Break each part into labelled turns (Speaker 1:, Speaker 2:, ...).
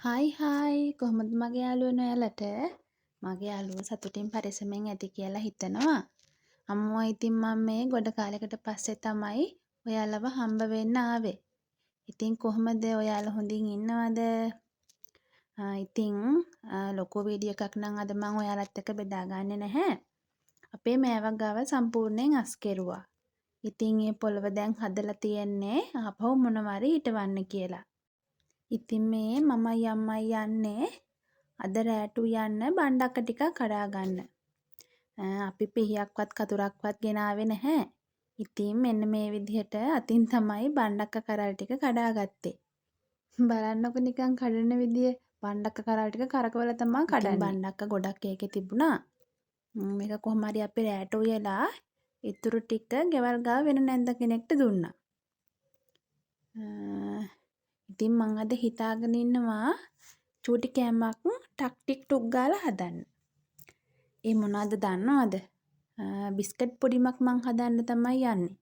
Speaker 1: Hi කොහොමද මගේ යාළුවෝ ඔයාලට? මගේ යාළුවෝ සතුටින් පරිස්සමෙන් ඇති කියලා හිතනවා. අම්මෝ ඉතින් මම මේ ගොඩ කාලයකට පස්සේ තමයි ඔයාලව හම්බ වෙන්න ආවේ. ඉතින් කොහොමද ඔයාලා හොඳින් ඉන්නවද? ඉතින් ලොකු වීඩියෝ එකක් නම් අද මම ඔයාලත් එක්ක බෙදාගන්නේ නැහැ. අපේ මෑවක් ගාව සම්පූර්ණයෙන් අස් කෙරුවා. ඉතින් මේ පොළව දැන් හදලා තියෙන්නේ ආපහු මොනවාරි හිටවන්න කියලා. ඉතින් මේ මමයි අම්මයි යන්නේ අද රෑට යන්න බණ්ඩක්ක ටිකක් කඩා ගන්න. අපි පිහියක්වත් කතුරක්වත් ගෙනාවේ නැහැ. ඉතින් මෙන්න මේ විදිහට අතින් තමයි බණ්ඩක්ක කරල් ටික කඩාගත්තේ. බලන්නකො නිකන් කඩන විදිය බණ්ඩක්ක කරල් ටික කරකවලා තමයි කඩන්නේ. බණ්ඩක්ක ගොඩක් ඒකේ තිබුණා. මේක කොහොම හරි අපි රෑට උයලා ඉතුරු ටික ගෙවල් ගාව වෙන නැන්ද කෙනෙක්ට දුන්නා. ඉතින් මං අද හිතාගෙන ඉන්නවා චූටි කෑමක් ටක් ටික් ටුක් ගාලා හදන්න. ඒ මොනවද දන්නවද? බිස්කට් පොඩිමක් මං හදන්න තමයි යන්නේ.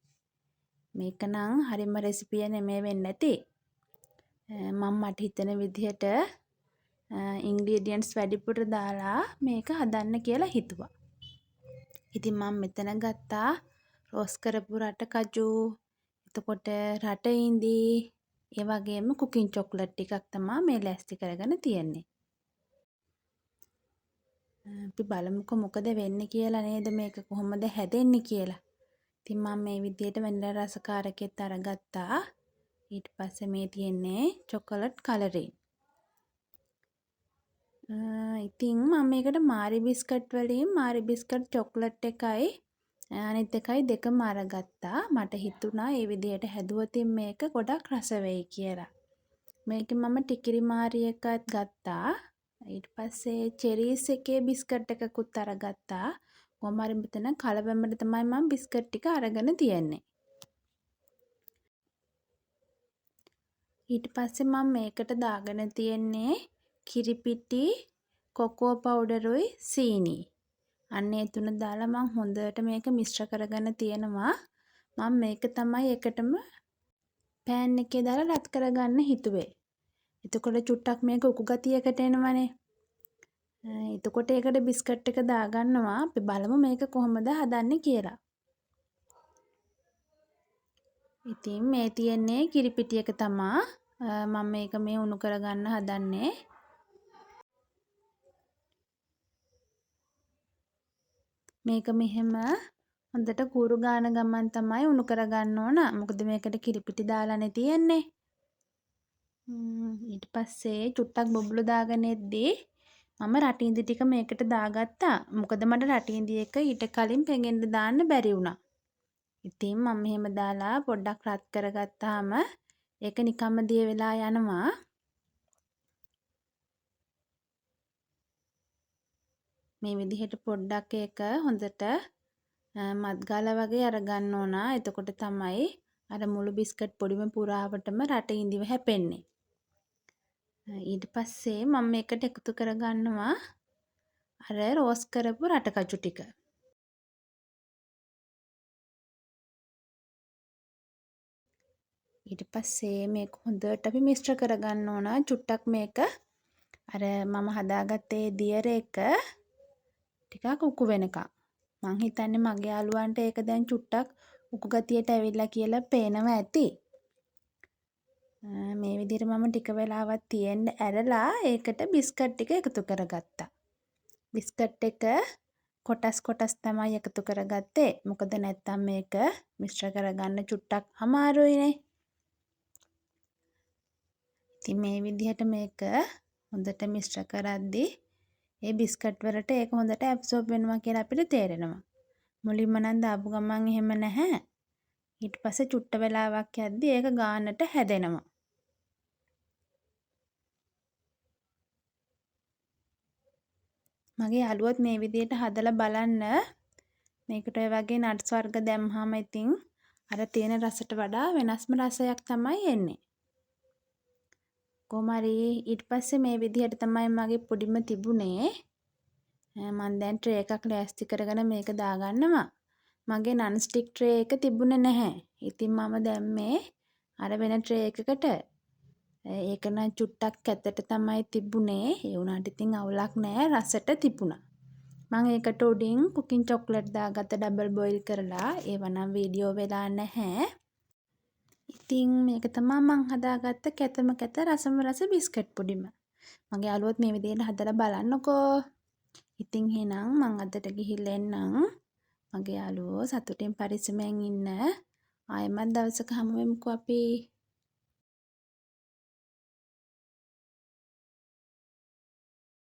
Speaker 1: මේක නම් හරිම රෙසිපිය නෙමෙයි වෙන්නේ නැති. මම මට හිතෙන විදිහට ඉන්ග්‍රීඩියන්ට්ස් වැඩිපුර දාලා මේක හදන්න කියලා හිතුවා. ඉතින් මම මෙතන ගත්තා රෝස් කරපු රට කජු, එතකොට රට ඉඳි, ඒ වගේම කුකින් චොක්ලට් ටිකක් තමයි මේ ලෑස්ති කරගෙන තියෙන්නේ. අපි බලමුකෝ මොකද වෙන්නේ කියලා නේද, මේක කොහොමද හැදෙන්නේ කියලා. ඉතින් මම මේ විදිහට වෙනිලා රසකාරකෙත් අරගත්තා. ඊට පස්සේ මේ තියෙන්නේ චොකලට් කලරින්. ඉතින් මම මේකට මාරි බිස්කට් වලින් මාරි බිස්කට් චොකලට් එකයි අනිත් එකයි දෙකම අරගත්තා. මට හිතුණා මේ විදිහට හැදුවොත් මේක ගොඩක් රස වෙයි කියලා. මේකේ මම ටිකිරි මාරි එකත් ගත්තා. ඊට පස්සේ චෙරීස් එකේ බිස්කට් එකකුත් අරගත්තා. කොහොම හරි මෙතන කලවැම්මට තමයි මම බිස්කට් ටික අරගෙන තියෙන්නේ. ඊට පස්සේ මම මේකට දාගෙන තියෙන්නේ කිරිපිටි, කොකෝ පවුඩරුයි සීනි. අන්න ඒ තුන දාලා මම හොඳට මේක මිශ්‍ර කරගෙන තියෙනවා. මම මේක තමයි එකටම පෑන් එකේ දාලා රත් කරගන්න හිතුවේ. එතකොට චුට්ටක් මේක උකු ගතියකට එනවනේ. එතකොට ඒකට බිස්කට් එක දාගන්නවා. අපි බලමු මේක කොහොමද හදන්නේ කියලා. ඉතින් මේ තියෙන්නේ කිරිපිටි එක තමයි. මම මේක මේ උණු කරගන්න හදන්නේ. මේක මෙහෙම හොඳට කූරු ගාන ගමන් තමයි උණු කරගන්න ඕන. මොකද මේකට කිරිපිටි දාලානේ තියෙන්නේ. ඊට පස්සේ චුට්ටක් බොබ්බළු දාගෙන එද්දී මම රටින්දි ටික මේකට දාගත්තා. මොකද මට රටින්දි එක ඊට කලින් පෙඟෙන්න දාන්න බැරි වුණා. ඉතින් මම මෙහෙම දාලා පොඩ්ඩක් රත් කරගත්තාම ඒක නිකම්ම දිය වෙලා යනවා. මේ විදිහට පොඩ්ඩක් ඒක හොඳට මත් ගාලා වගේ අරගන්න ඕන. එතකොට තමයි අර මුළු බිස්කට් පොඩිම පුරාවටම රට ඉඳිව හැපෙන්නේ. ඊට පස්සේ මම මේකට එකතු කරගන්නවා අර රෝස් කරපු රට කජු ටික. ඊට පස්සේ මේක හොඳට අපි මිශ්‍ර කරගන්න ඕන. චුට්ටක් මේක අර මම හදාගත්තේ දියර එක ටිකක් උකු වෙනකම්. මං හිතන්නේ මගේ යාළුවන්ට ඒක දැන් චුට්ටක් උකු ගතියට ඇවිල්ලා කියලා පේනවා ඇති. මේ විදිහට මම ටික වෙලාවක් තියෙන්න ඇරලා ඒකට බිස්කට් ටික එකතු කරගත්තා. බිස්කට් එක කොටස් තමයි එකතු කරගත්තේ. මොකද නැත්තම් මේක මිශ්‍ර කරගන්න චුට්ටක් අමාරුයිනේ. ඉතින් මේ විදිහට මේක හොඳට මිශ්‍ර කරද්දී ඒ බිස්කට් වලට ඒක හොඳට ඇබ්සෝබ් වෙනවා කියලා අපිට තේරෙනවා. මුලින්ම නම් දාපු ගමන් එහෙම නැහැ. ඊට පස්සේ චුට්ට වෙලාවක් යද්දී ඒක ගානට හැදෙනවා. මගේ යාළුවොත් මේ විදිහට හදලා බලන්න. මේකට ඔය වගේ නට්ස් වර්ග දැම්මහම ඉතින් අර තියෙන රසට වඩා වෙනස්ම රසයක් තමයි එන්නේ. කොහොම හරි ඊට පස්සේ මේ විදිහට තමයි මගේ පොඩිම තිබුණේ. මම දැන් ට්‍රේ එකක් ලෑස්ති කරගෙන මේක දාගන්නවා. මගේ නන් ස්ටික් ට්‍රේ එක තිබුණේ නැහැ. ඉතින් මම දැම්මේ අර වෙන ට්‍රේ එකකට. ඒක නම් චුට්ටක් කැතට තමයි තිබුණේ. ඒ වුණාට ඉතින් අවුලක් නෑ රසට තිබුණා. මම ඒකට උඩින් කුකින් චොක්ලට් දාගත්ත ඩබල් බොයිල් කරලා. ඒව නම් වීඩියෝ වෙලා නැහැ. ඉතින් මේක තමා මං හදාගත්ත කැතම කැත රසම රස බිස්කට් පුඩිම. මගේ යාළුවොත් මේ විදිහට හදලා බලන්නකෝ. ඉතින් එහෙනම් මං අදට ගිහිල්ලා එන්නම්. මගේ යාළුවෝ සතුටින් පරිස්සමෙන් ඉන්න. ආයෙමත් දවසක හමු වෙමුකෝ අපි.